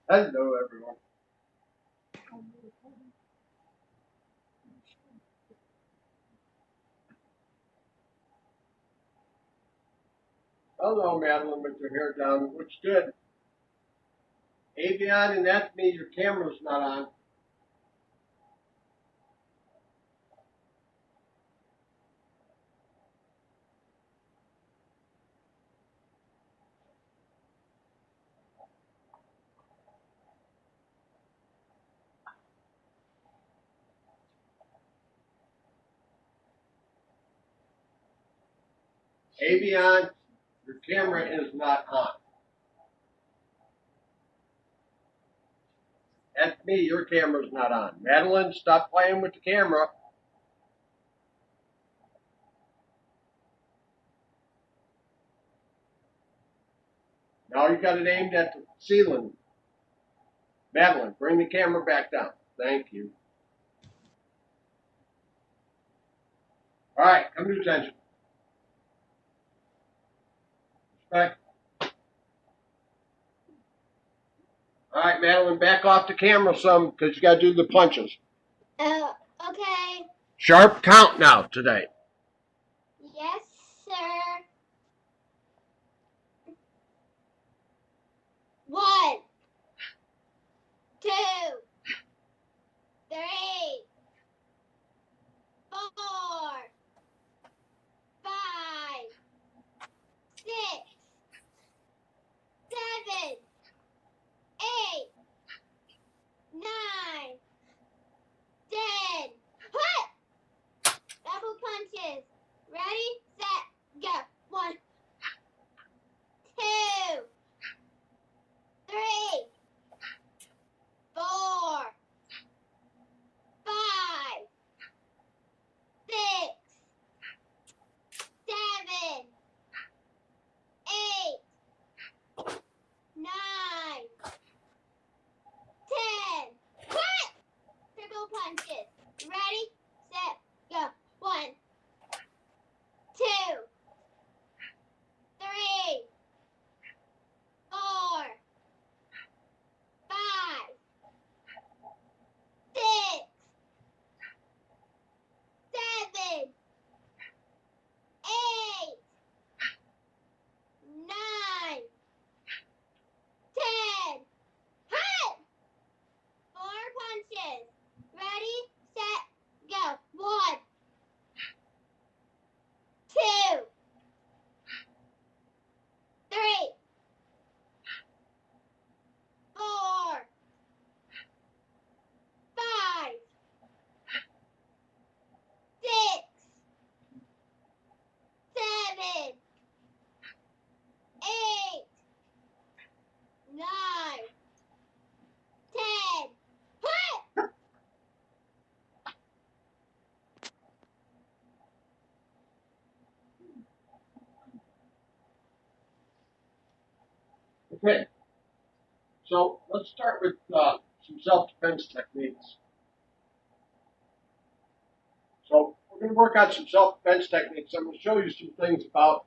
Hello, everyone. Hello, Madeline, with your hair down. Looks good. Avion, and that's me. Your camera's not on. Avion, your camera is not on. That's me. Your camera's not on. Madeline, stop playing with the camera. Now you got it aimed at the ceiling. Madeline, bring the camera back down. Thank you. All right, come to attention. Respect. All right, Madeline, back off the camera some because you got to do the punches. Okay. Sharp count now today. Yes, sir. 1, 2, 3, 4, 5, 6, 7, 8, 9, 10. Put! Double punches. Ready, set, go. 1, 2, 3, 4, 5, 6, 7, 8, 9, 10. Put! Triple punches. Ready, set, go. 1, 2, 3, 4, 5, 6, 7, 8, 9, 10. Hit! 4 punches. Ready, set, go. 1, 2, 3, 4, 5, 6, 7, 8, 9, 10. Hit! Okay. So let's start with some self-defense techniques. So we're going to work on some self-defense techniques. I'm going to show you some things about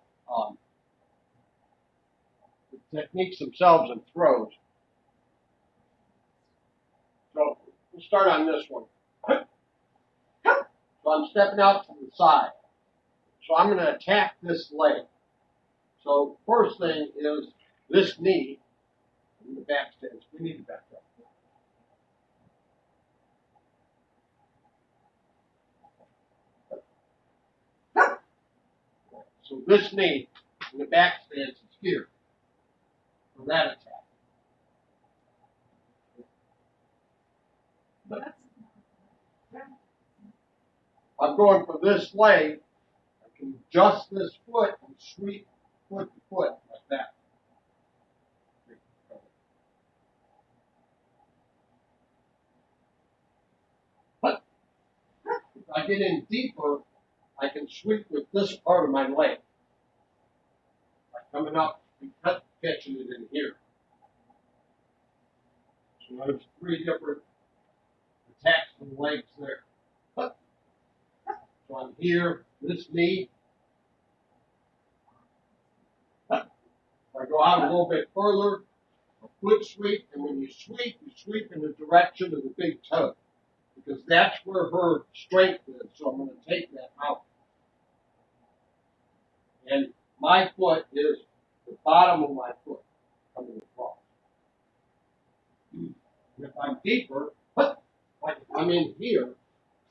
the techniques themselves and throws. So we'll start on this one. So I'm stepping out to the side. So I'm going to attack this leg. So first thing is this knee in the back stance. We need to back up. So this knee in the back stance is here for that attack. But I'm going for this leg. I can adjust this foot and sweep foot to foot like that. But if I get in deeper, I can sweep with this part of my leg. Like coming up and catching it in here. So there's 3 different attacks from the legs there. So I'm here, this knee. If I go out a little bit further, I'll foot sweep, and when you sweep in the direction of the big toe, because that's where her strength is. So I'm going to take that out. And my foot is the bottom of my foot coming across. And if I'm deeper, like if I'm in here,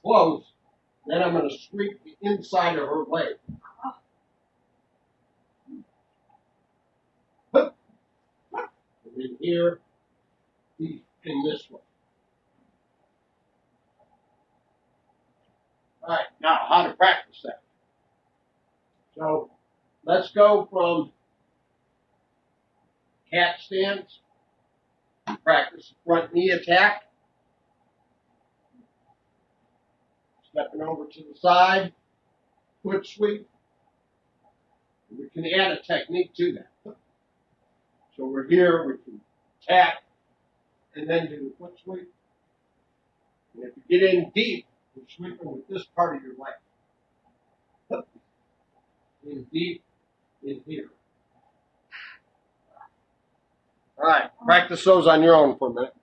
close, then I'm going to sweep the inside of her leg. And in here, deep in this way. All right, now how to practice that. So let's go from cat stance, practice front knee attack, stepping over to the side, foot sweep. We can add a technique to that. So we're here, we can tap, and then do the foot sweep. And if you get in deep, you're sweeping with this part of your leg. In deep, in here. All right, practice those on your own for a minute.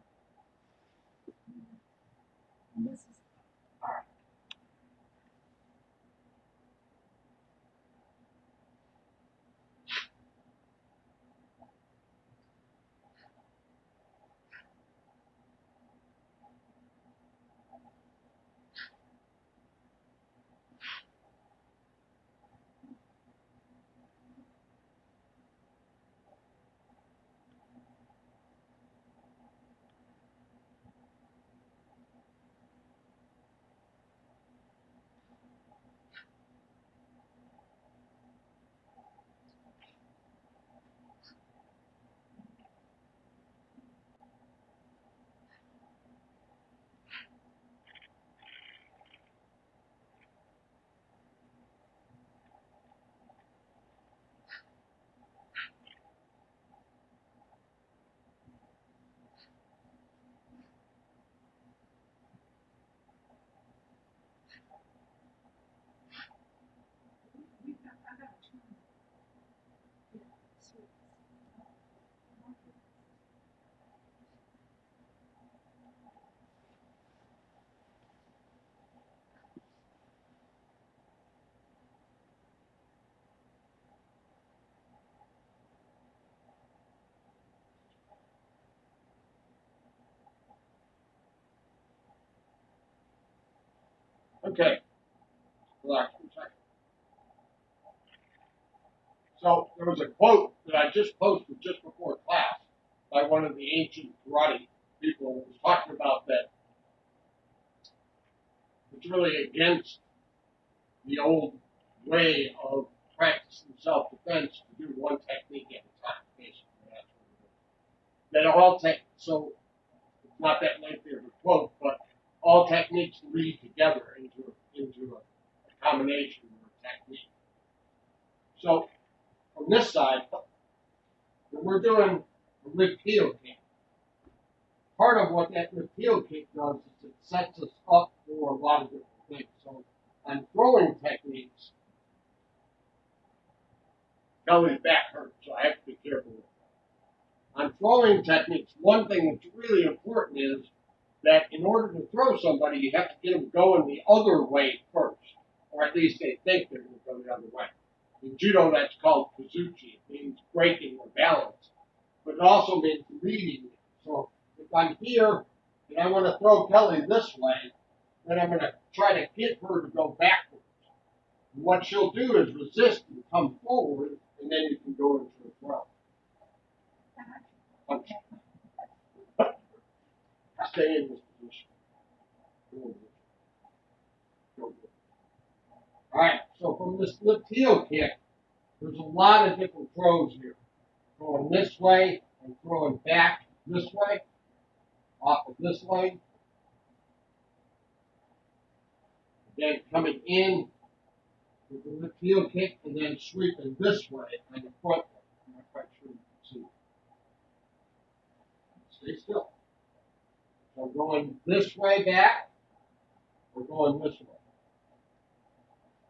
Okay, relax for a second. So there was a quote that I just posted just before class by one of the ancient karate people that was talking about that it's really against the old way of practicing self-defense to do one technique at a time, basically. That's what it is. That all so it's not that lengthy of a quote, but all techniques lead together into a combination or a technique. So on this side, when we're doing a lift heel kick, part of what that lift heel kick does is it sets us up for a lot of different things. So on throwing techniques, belly's back hurts, so I have to be careful with that. On throwing techniques, one thing that's really important is that in order to throw somebody, you have to get them going the other way first, or at least they think they're going to go the other way. In Judo, that's called kazuchi. It means breaking or balance, but it also means leading. So if I'm here and I want to throw Kelly this way, then I'm going to try to get her to go backwards. And what she'll do is resist and come forward, and then you can go into a throw. Okay. Stay in this position. All right, so from this lift heel kick, there's a lot of different throws here. Throwing this way and throwing back this way, off of this leg. Then coming in with the lift heel kick and then sweeping this way on the front leg. I'm not quite sure you can see. Stay still. So going this way back, or going this way.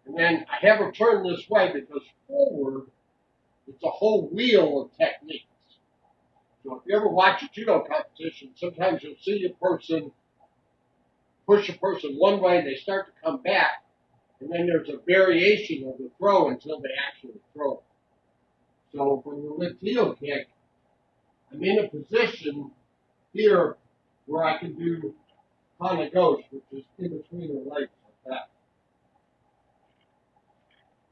And then I have her turn this way because forward, it's a whole wheel of techniques. So if you ever watch a judo competition, sometimes you'll see a person push a person one way, they start to come back, and then there's a variation of the throw until they actually throw. So for the lift heel kick, I'm in a position here where I can do kata ghost, which is in between the legs like that.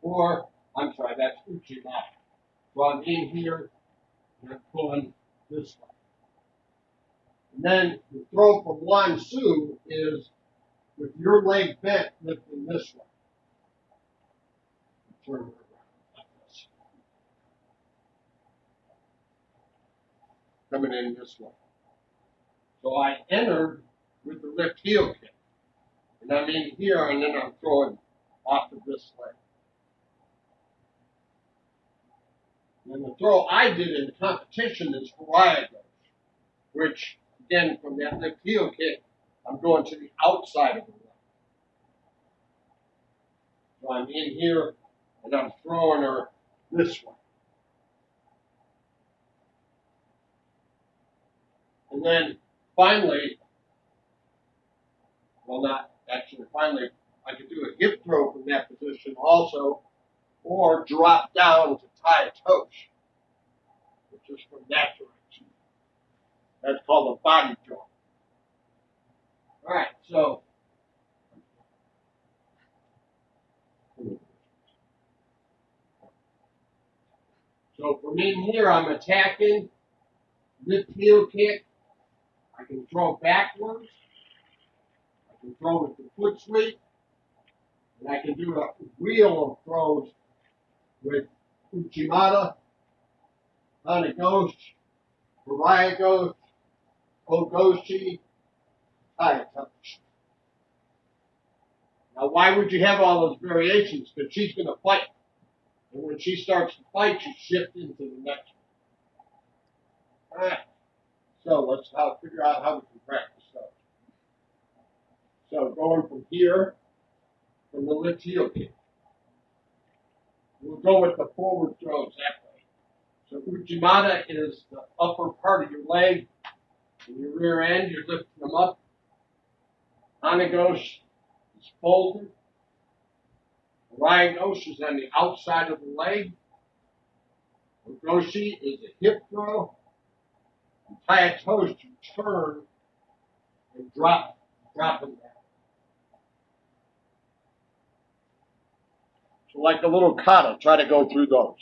Or, I'm sorry, that's uchimata. So I'm in here, and I'm pulling this way. And then the throw from Wansu is with your leg bent, lifting this way. Turn it around like this. Coming in this way. So I entered with the lift heel kick. And I'm in here, and then I'm throwing off of this leg. And the throw I did in the competition is Hwarang, which, again, from that lift heel kick, I'm going to the outside of the leg. So I'm in here, and I'm throwing her this way. And then finally, well, not actually finally, I could do a hip throw from that position also, or drop down to tie a tosh, which is from that direction. That's called a body throw. All right, so from in here, I'm attacking, lift heel kick. I can throw backwards. I can throw with the foot sweep. And I can do a wheel of throws with uchimata, kata ghost, Hwarang ghost, ogoshi, tie touch. Now, why would you have all those variations? Because she's going to fight. And when she starts to fight, you shift into the next one. All right. So let's figure out how we can practice those. So going from here, from the lift heel kick. We'll go with the forward throws that way. So uchimata is the upper part of your leg. In your rear end, you're lifting them up. Hanagosh is folded. Hwarang is on the outside of the leg. Ogoshi is a hip throw. And tie a toast, you turn and drop them down. So like a little kata, try to go through those.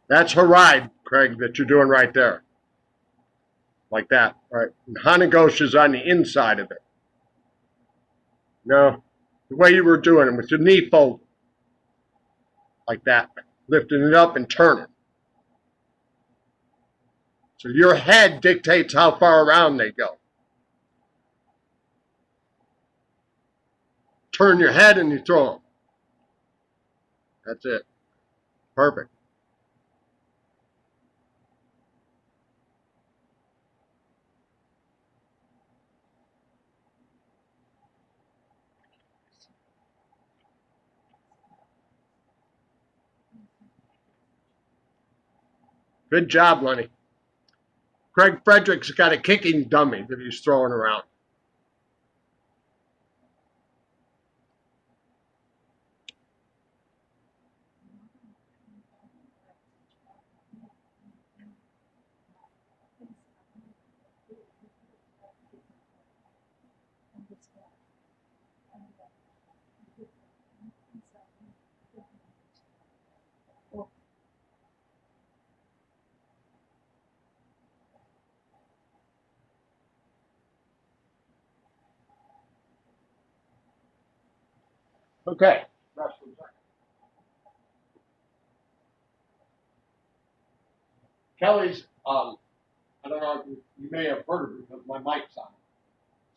That's Hwarang, Craig, that you're doing right there. Like that, right? And Hanagosh is on the inside of it. No, the way you were doing it with your knee folded. Like that. Lifting it up and turning. So your head dictates how far around they go. Turn your head and you throw them. That's it. Perfect. Good job, Lenny. Craig Frederick's got a kicking dummy that he's throwing around. Okay. Rest for a second. Kelly's, I don't know if you may have heard her because my mic's on.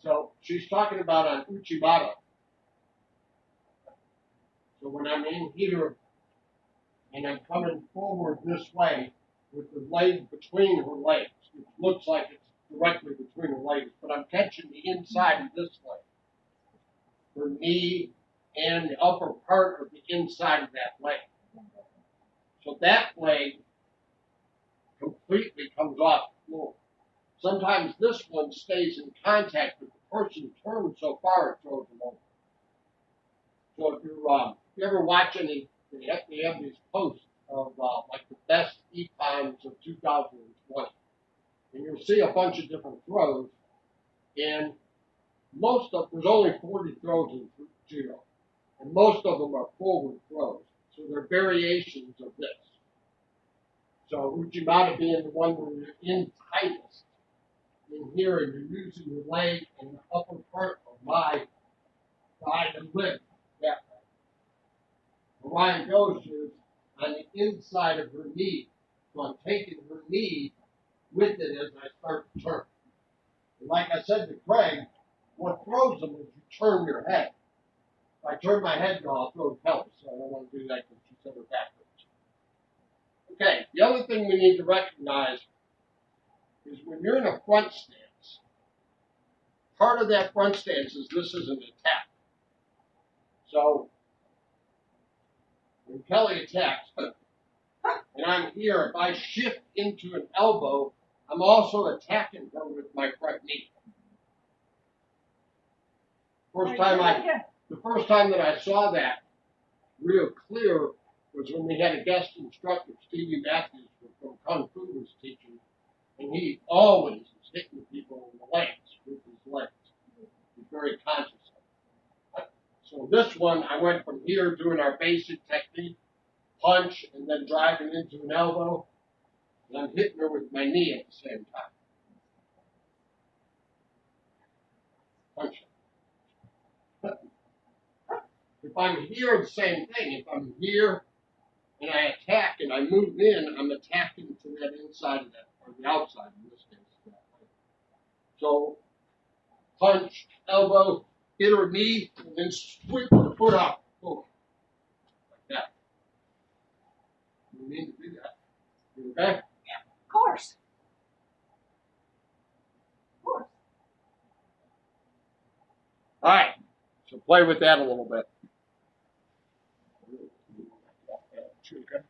So she's talking about an Uchimata. So when I'm in here and I'm coming forward this way with the leg between her legs, it looks like it's directly between her legs, but I'm catching the inside of this leg, her knee, and the upper part of the inside of that leg. So that leg completely comes off the floor. Sometimes this one stays in contact with the person turns so far it throws them over. So if you ever watch any, they have these posts of like the best econs of 2020, and you'll see a bunch of different throws, and there's only 40 throws in judo, and most of them are forward throws, so they're variations of this. So Uchimata being the one where you're in tightest in here, and you're using your leg and the upper part of my thigh and rib. Yeah. Hwarang goes is on the inside of her knee. So I'm taking her knee with it as I start to turn. And like I said to Craig, what throws them is you turn your head. If I turn my head, I'll throw Kelly, so I don't want to do that because she said her backwards. Okay, the other thing we need to recognize is when you're in a front stance, part of that front stance is this is an attack. So when Kelly attacks, and I'm here, if I shift into an elbow, I'm also attacking her with my front knee. The first time that I saw that real clear was when we had a guest instructor, Stevie Matthews from Kung Fu was teaching, and he always was hitting people in the legs with his legs. He's very conscious of it. So this one, I went from here doing our basic technique, punch, and then driving into an elbow, and I'm hitting her with my knee at the same time. Punch. If I'm here, the same thing. If I'm here and I attack and I move in, I'm attacking to that inside of that, or the outside in this case. So punch, elbow, hit her knee, and then sweep her foot out. Boom. Like that. You need to do that. You okay? Yeah, of course. Of course. All right. So play with that a little bit. Okay.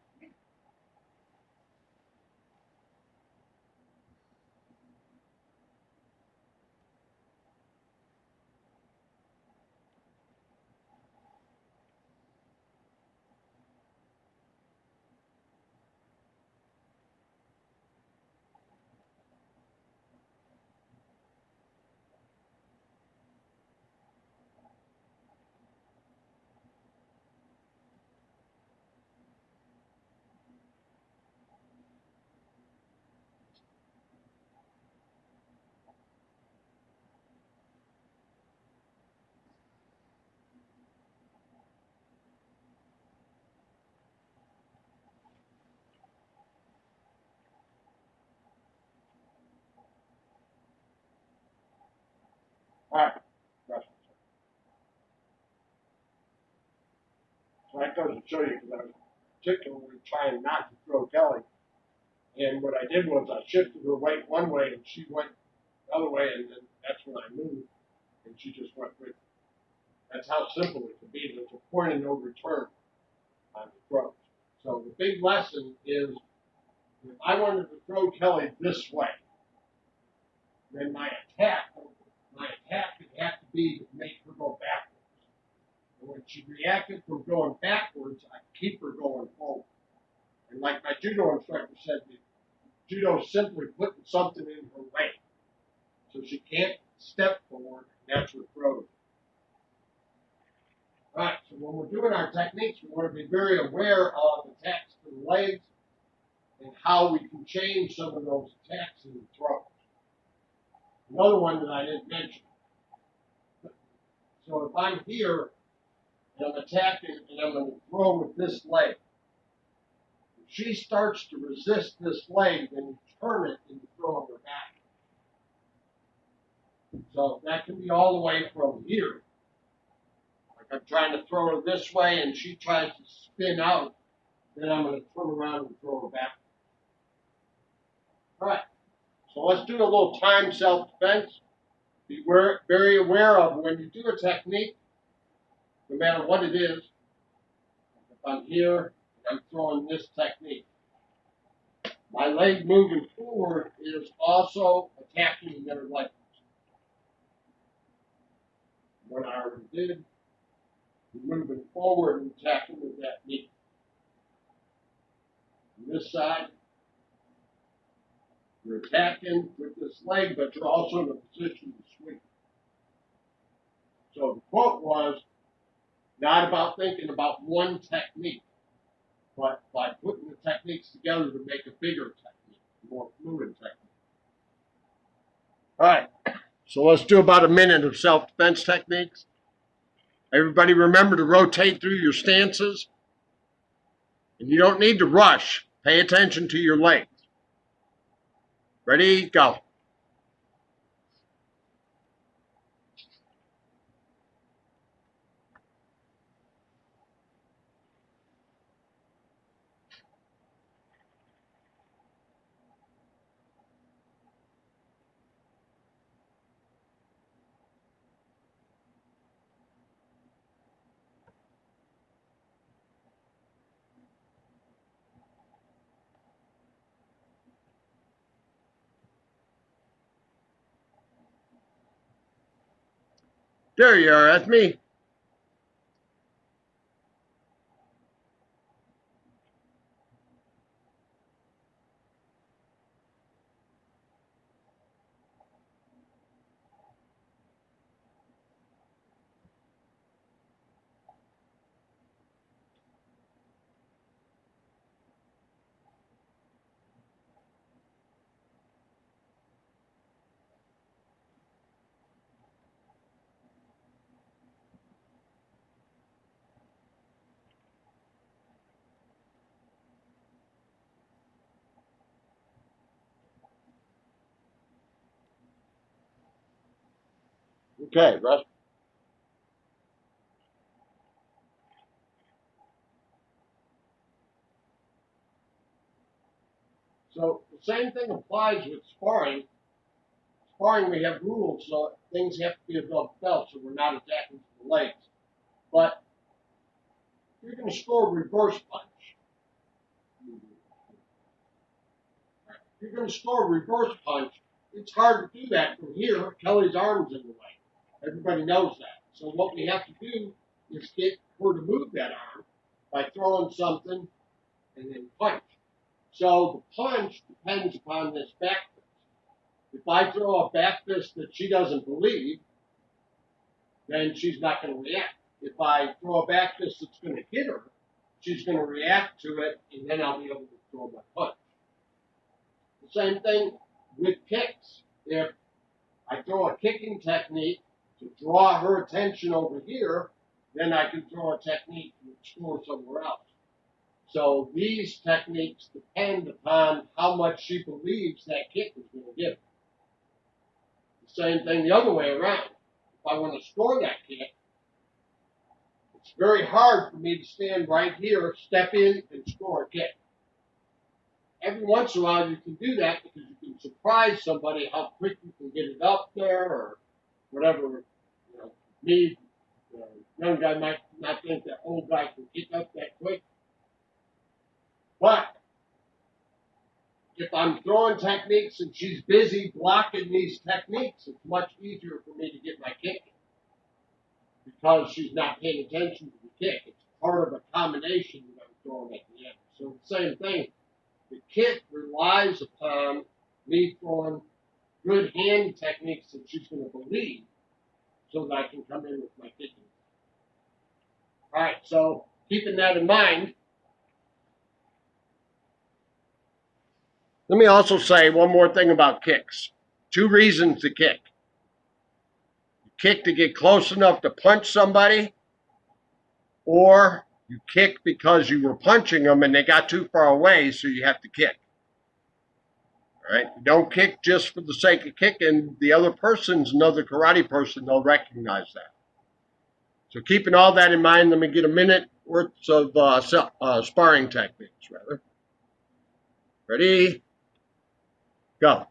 All right. So that goes to show you because I was particularly trying not to throw Kelly. And what I did was I shifted her weight one way and she went the other way, and then that's when I moved and she just went with it. That's how simple it can be. There's a point of no return on the throws. So the big lesson is if I wanted to throw Kelly this way, then my attack would have to be to make her go backwards. And when she reacted from going backwards, I keep her going forward. And like my judo instructor said, judo is simply putting something in her way. So she can't step forward, and that's what throws. All right, so when we're doing our techniques, we want to be very aware of attacks to the legs and how we can change some of those attacks in the throws. Another one that I didn't mention. So if I'm here and I'm attacking, and I'm going to throw with this leg. If she starts to resist this leg, then you turn it and you throw her back. So that can be all the way from here. Like I'm trying to throw her this way, and she tries to spin out. Then I'm going to turn around and throw her back. All right. So let's do a little time self-defense. Be very aware of when you do a technique, no matter what it is. If I'm here, I'm throwing this technique. My leg moving forward is also attacking the other leg. What I already did, moving forward and attacking with that knee. On this side, you're attacking with this leg, but you're also in a position to swing. So the quote was, not about thinking about one technique, but by putting the techniques together to make a bigger technique, a more fluid technique. All right, so let's do about a minute of self-defense techniques. Everybody remember to rotate through your stances. And you don't need to rush. Pay attention to your legs. Ready? Go. There you are. That's me. Okay, Russ. So the same thing applies with sparring. Sparring, we have rules, so things have to be above the belt, so we're not attacking the legs. But you're going to score a reverse punch. You're going to score a reverse punch. It's hard to do that from here. Kelly's arm's in the way. Everybody knows that. So what we have to do is get her to move that arm by throwing something and then punch. So the punch depends upon this back fist. If I throw a back fist that she doesn't believe, then she's not going to react. If I throw a back fist that's going to hit her, she's going to react to it, and then I'll be able to throw my punch. The same thing with kicks. If I throw a kicking technique to draw her attention over here, then I can throw a technique to score somewhere else. So these techniques depend upon how much she believes that kick is going to give. The same thing the other way around. If I want to score that kick, it's very hard for me to stand right here, step in, and score a kick. Every once in a while you can do that because you can surprise somebody how quick you can get it up there or whatever. You know, me, young guy might not think that old guy can kick up that quick. But if I'm throwing techniques and she's busy blocking these techniques, it's much easier for me to get my kick because she's not paying attention to the kick. It's part of a combination that I'm throwing at the end. So the same thing. The kick relies upon me throwing good hand techniques that she's going to believe so that I can come in with my kicking. All right, so keeping that in mind, let me also say one more thing about kicks. 2 reasons to kick. You kick to get close enough to punch somebody, or you kick because you were punching them and they got too far away, so you have to kick. All right? Don't kick just for the sake of kicking. The other person's another karate person. They'll recognize that. So keeping all that in mind, let me get a minute worth of sparring techniques, rather. Ready? Go.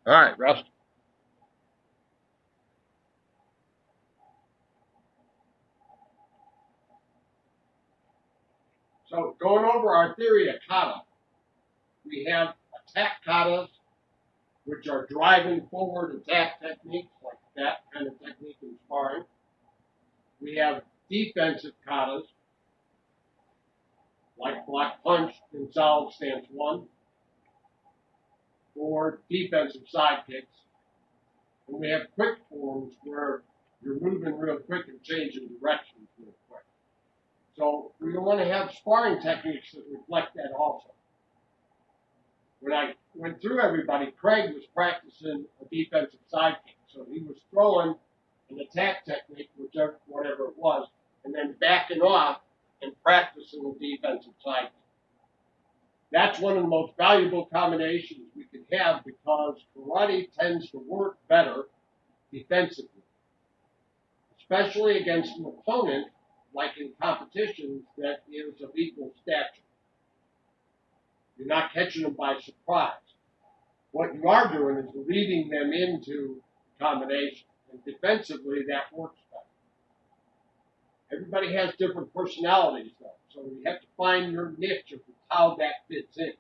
All right, Russ. So going over our theory of kata, we have attack katas, which are driving forward attack techniques, like that kind of technique in sparring. We have defensive katas, like block punch in solid stance 1, or defensive side kicks. And we have quick forms where you're moving real quick and changing directions real quick. So we want to have sparring techniques that reflect that also. When I went through everybody, Craig was practicing a defensive side kick. So he was throwing an attack technique, whatever it was, and then backing off and practicing a defensive side kick. That's one of the most valuable combinations we can have because karate tends to work better defensively, especially against an opponent like in competitions that is of equal stature. You're not catching them by surprise. What you are doing is leading them into combination. And defensively, that works better. Everybody has different personalities, though. So you have to find your niche of how that fits in.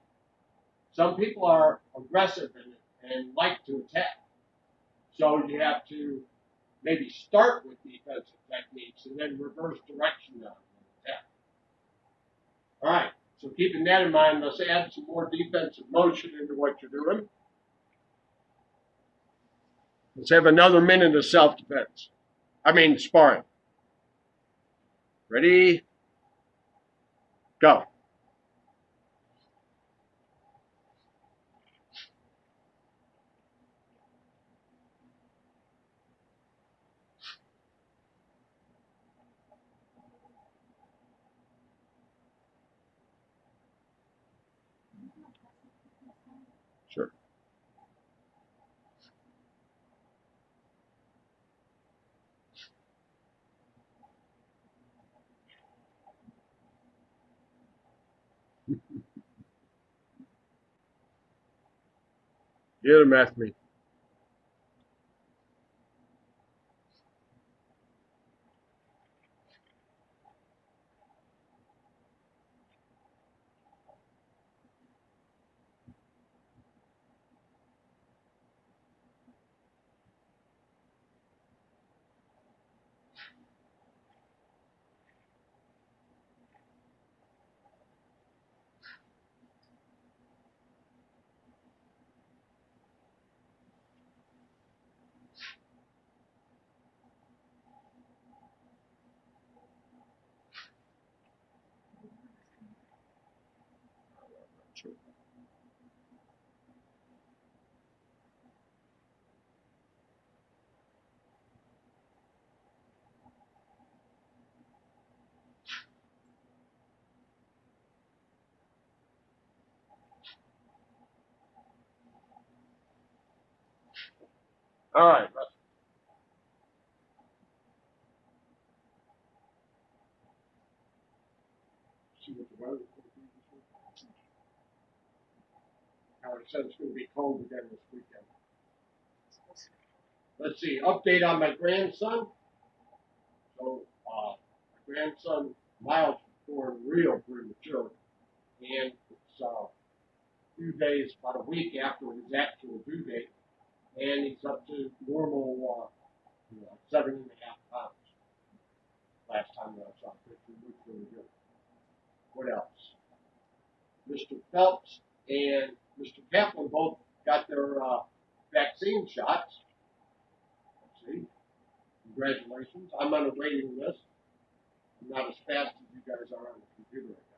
Some people are aggressive and like to attack. So you have to maybe start with defensive techniques and then reverse direction on and attack. All right. So keeping that in mind, let's add some more defensive motion into what you're doing. Let's have another minute of self-defense. Sparring. Ready? Go. Sure. Get him after me. All right. Let's see what the weather's going to be this week. Howard said it's going to be cold again this weekend. Let's see. Update on my grandson. So, my grandson Miles was born real premature, and it's a few days, about a week after his actual due date, and he's up to normal, 7.5 pounds. Last time I saw him, which looks really good. What else? Mr. Phelps and Mr. Kaplan both got their vaccine shots. Let's see. Congratulations. I'm on a waiting list. I'm not as fast as you guys are on the computer, I guess.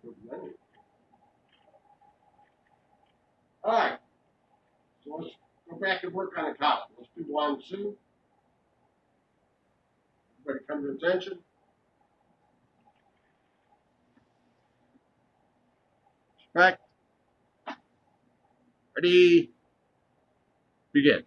Good many. All right. So let's go back and work on a kata. Let's do Wansu. Everybody come to attention. Respect. Ready. Begin.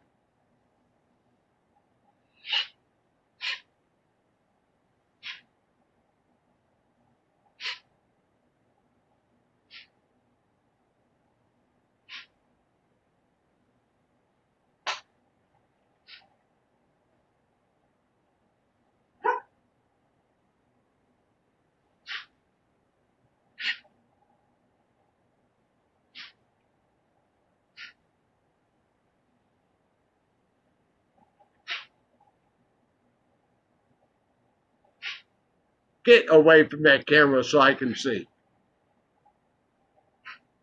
Get away from that camera so I can see.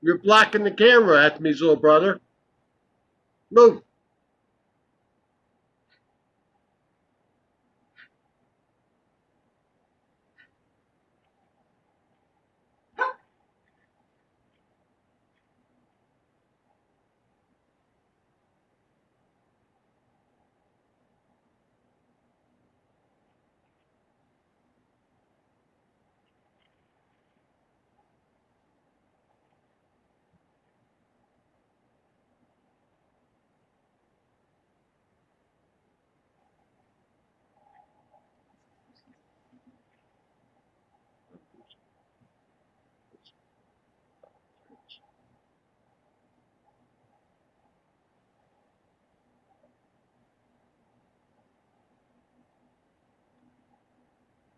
You're blocking the camera at me, little brother. Move.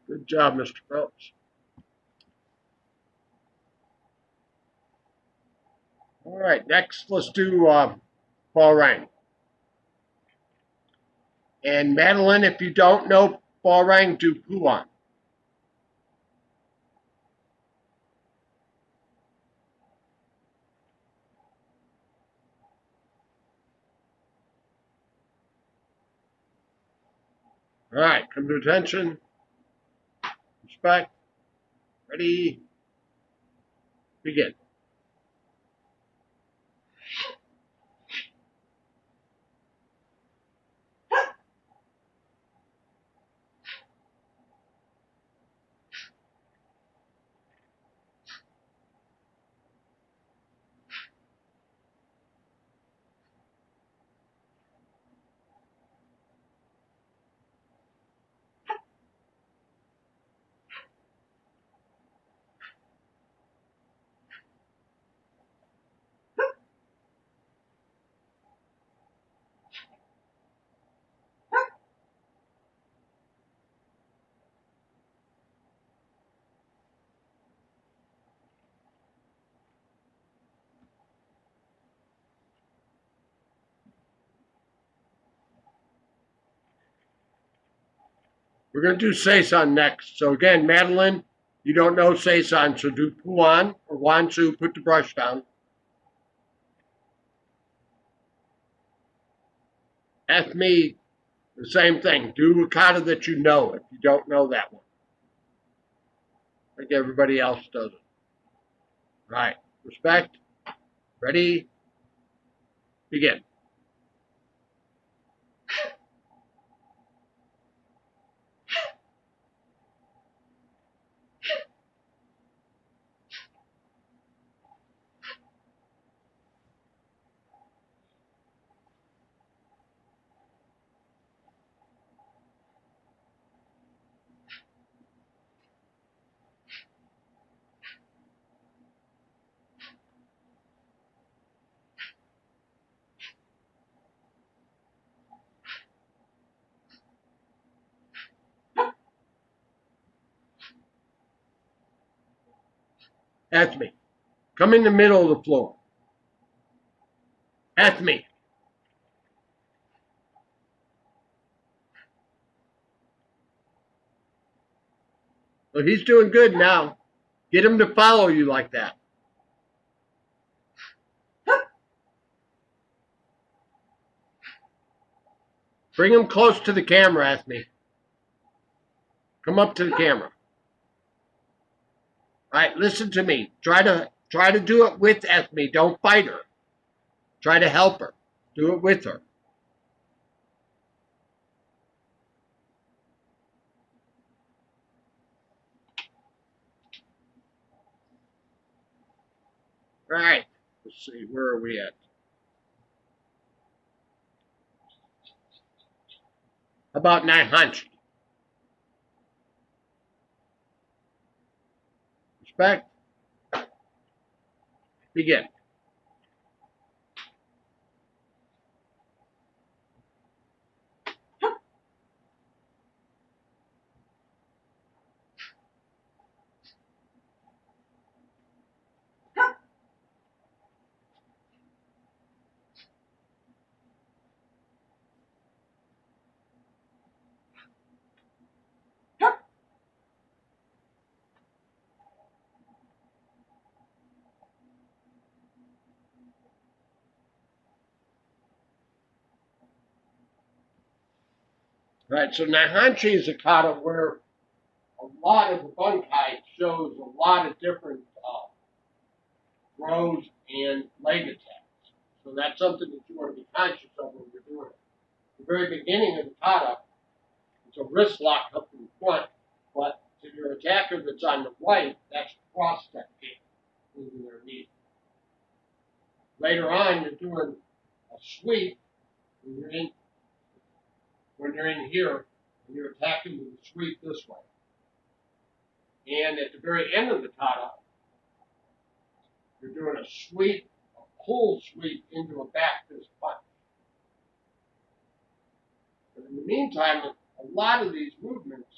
Good job, Mr. Phelps. All right, next let's do Hwarang. And Madeline, if you don't know Hwarang, do Puan. All right, come to attention. Respect. Ready. Begin. We're going to do Seisan next. So again, Madeline, you don't know Seisan, so do Puan or Wansu, put the brush down. Ask me the same thing. Do a kata that you know if you don't know that one. Like everybody else does it. Right. Respect. Ready. Begin. Ask me. Come in the middle of the floor. Ask me. Well, he's doing good now. Get him to follow you like that. Bring him close to the camera, ask me. Come up to the camera. All right, listen to me. Try to do it with Esme. Don't fight her. Try to help her. Do it with her. All right. Let's see. Where are we at? How about Naihanchi? Respect. Begin. All right. So Naihanchi is a kata where a lot of the bunkai shows a lot of different throws and leg attacks. So that's something that you want to be conscious of when you're doing it. The very beginning of the kata, it's a wrist lock up in front, but to your attacker that's on the right, that's a cross step kick into their knee. Later on, you're doing a sweep when you're in here, and you're attacking with a sweep this way. And at the very end of the kata, you're doing a sweep, a pull sweep into a back fist punch. But in the meantime, a lot of these movements,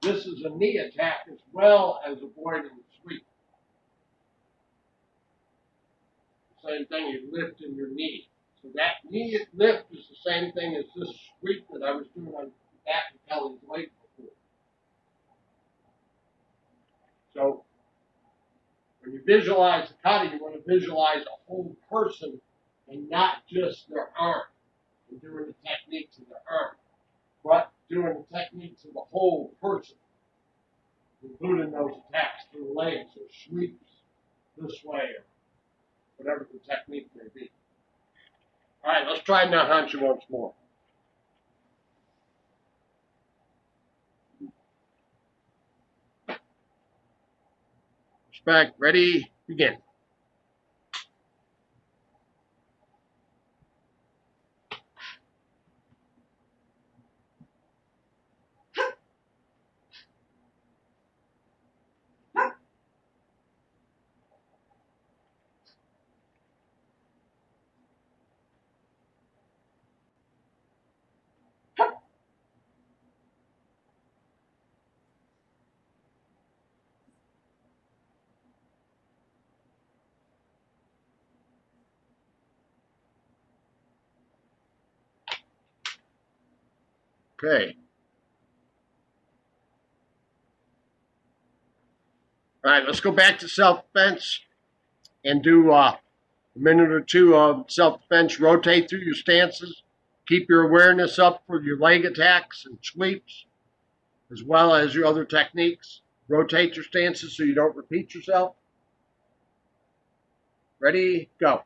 this is a knee attack as well as avoiding the sweep. Same thing, you lift in your knee. So that knee lift is the same thing as this sweep that I was doing on the back of Kelly's leg before. So when you visualize the kata, you want to visualize a whole person and not just their arm. And doing the techniques of their arm, but doing the techniques of the whole person, including those attacks to the legs or sweeps this way or whatever the technique may be. All right, let's try Naihanchi once more. Respect, ready, begin. Okay. All right, let's go back to self-defense and do a minute or two of self-defense. Rotate through your stances. Keep your awareness up for your leg attacks and sweeps, as well as your other techniques. Rotate your stances so you don't repeat yourself. Ready, go.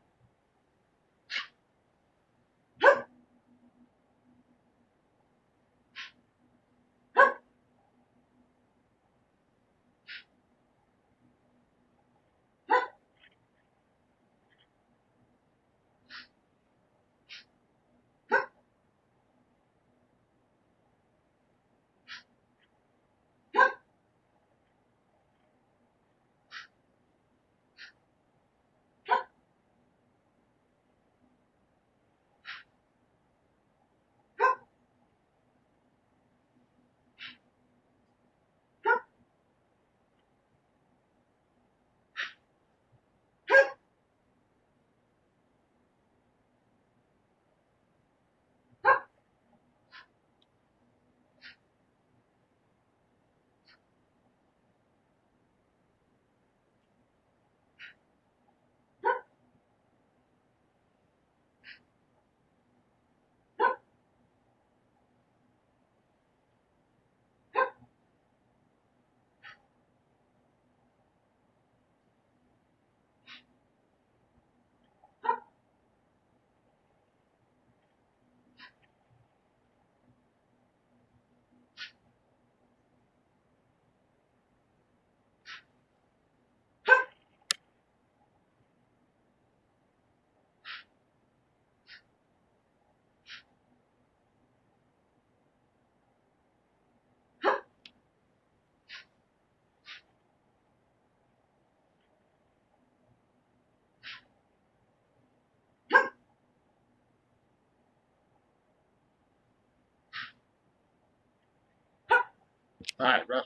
All right, Russ.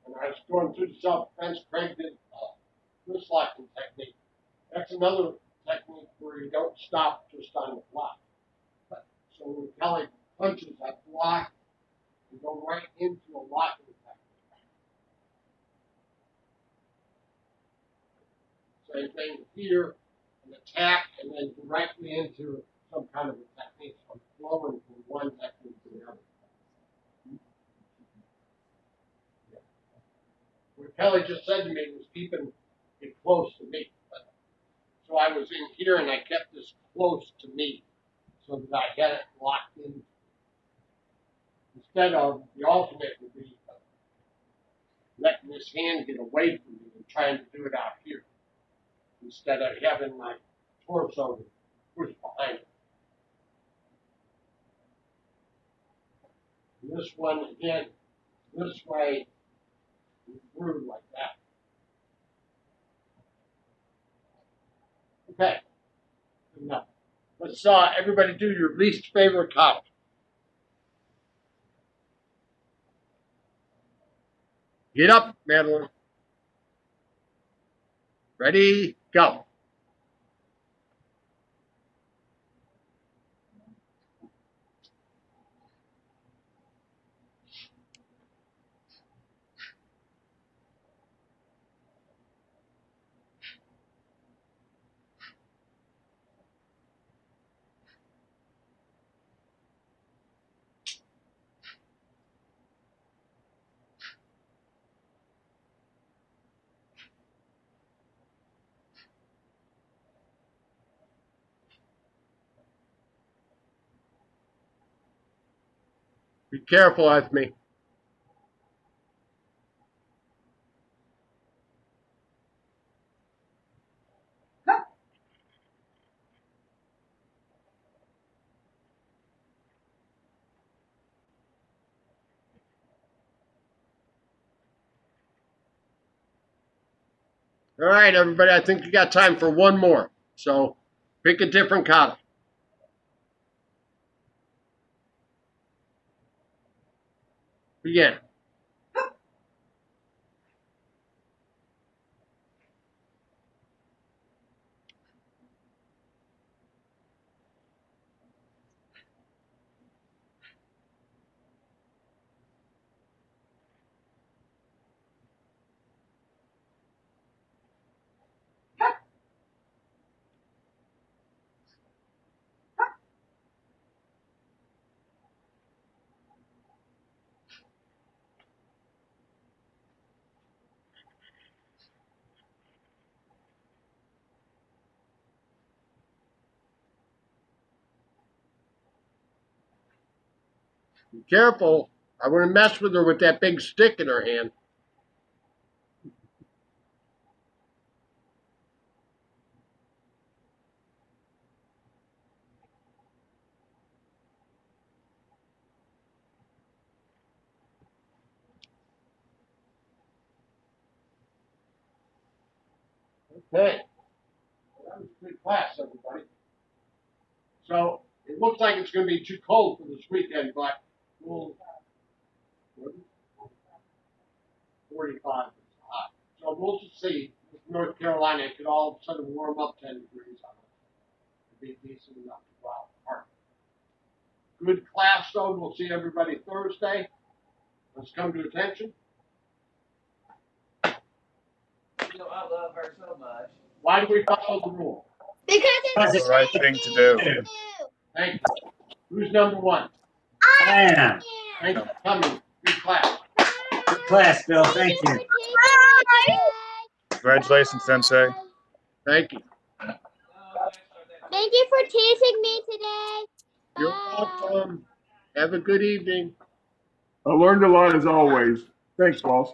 And I was going through the self-defense. Craig did wrist locking technique. That's another technique where you don't stop just on the block. So when Kelly punches that block, you go right into a locking technique. Same thing here, an attack, and then directly into some kind of a technique. So I'm flowing from one technique to the other. What Kelly just said to me was keeping it close to me. So I was in here and I kept this close to me so that I had it locked in. Instead of the alternate would be letting this hand get away from me and trying to do it out here. Instead of having my torso push behind it. And this one, again, this way, through like that. Okay, good enough. Let's everybody do your least favorite kata. Get up, Madeline. Ready, go. Be careful with me. All right, everybody, I think you got time for one more. So pick a different kata. Begin. Be careful. I wouldn't mess with her with that big stick in her hand. Okay. That was a good class, everybody. So it looks like it's going to be too cold for this weekend, but we'll 45 is hot. So we'll just see. With North Carolina, it could all of a sudden warm up 10 degrees on it. It'd be decent enough to go out in the park. Good class, though. We'll see everybody Thursday. Let's come to attention. You know, I love her so much. Why do we follow the rule? Because That's it's the right thing to do. Thank you. Who's number one? I am. Thank you for coming. Good class. Good class, Bill. Thank you. Congratulations, Sensei. Thank you. Thank you for teasing me today. You're Bye. welcome. Have a good evening. I learned a lot as always. Thanks, boss.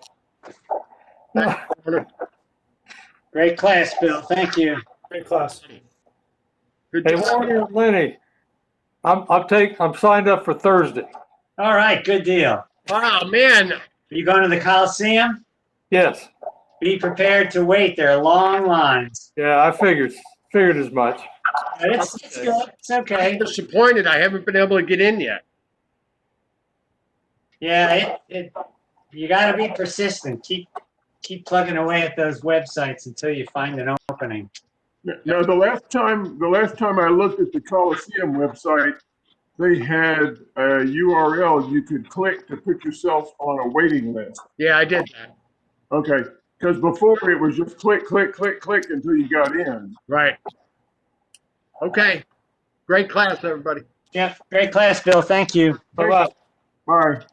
Great class, Bill. Thank you. Great class. Good Hey, job. Warren and Lenny, I'm signed up for Thursday. All right, good deal. Wow, man. Are you going to the Coliseum? Yes. Be prepared to wait. There are long lines. Yeah, I figured as much. But it's good. It's I'm okay. disappointed I haven't been able to get in yet. Yeah, you got to be persistent. Keep plugging away at those websites until you find an opening. Now, the last time I looked at the Coliseum website, they had a URL you could click to put yourself on a waiting list. Yeah, I did that. Okay, because before it was just click, click, click, click until you got in. Right. Okay. Great class, everybody. Yeah, great class, Bill. Thank you. Bye-bye. Bye.